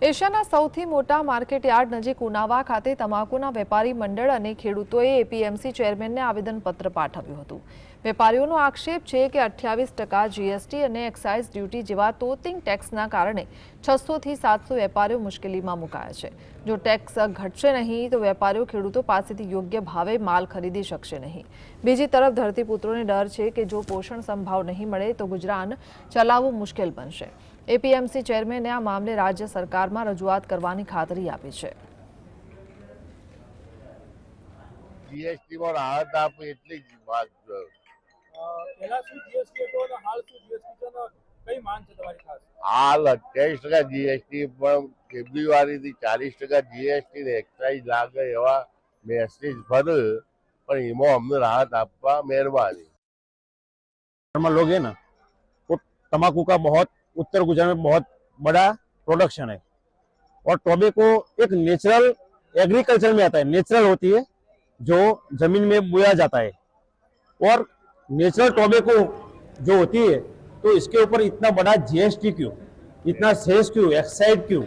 એશિયાના સૌથી મોટા માર્કેટયાર્ડ નજીક ઉનાવા ખાતે તમાકુના વેપારી મંડળ અને ખેડૂતોએ એપીએમસી ચેરમેનને આવેદનપત્ર પાઠવ્યું હતું। વેપારીઓનો આક્ષેપ છે કે 28% જીએસટી અને એક્સાઇઝ ડ્યુટી જેવા તોતિંગ ટેક્સના કારણે 600 થી 700 વેપારીઓ મુશ્કેલીમાં મુકાયા છે। જો ટેક્સ ઘટશે નહીં તો વેપારીઓ ખેડૂતો પાસેથી યોગ્ય ભાવે માલ ખરીદી શકશે નહીં। બીજી તરફ ધરતીપુત્રોને ડર છે કે જો પોષણક્ષમ ભાવ નહીં મળે તો ગુજરાન ચલાવવું મુશ્કેલ બનશે। એપીએમસી ચેરમેને આ મામલે રાજ્ય સરકારમાં રજૂઆત કરવાની ખાતરી આપી છે। જીએસટી માં રાહત આપે એટલી જ વાત છે। પહેલા શું જીએસટી હતો અને હાલ શું જીએસટી છે ને કઈ માંગ છે તમારી ખાસ? હાલ 28% જીએસટી પણ ફેબ્રુઆરીથી 40% જીએસટી ને એક્સાઇઝ લાગે એવા મેસેજ ભરે, પણ એમાં અમને રાહત આપવા મહેરબાની। लोग हैं ना, वो तम्बाकू का बहुत उत्तर गुजरात में बहुत बड़ा प्रोडक्शन है और टोबैको एक नेचुरल एग्रीकल्चर में आता है, नेचुरल होती है जो जमीन में बोया जाता है और नेचुरल टोबैको जो होती है तो इसके ऊपर इतना बड़ा जीएसटी क्यों, इतना सेस क्यों, एक्साइज क्यों?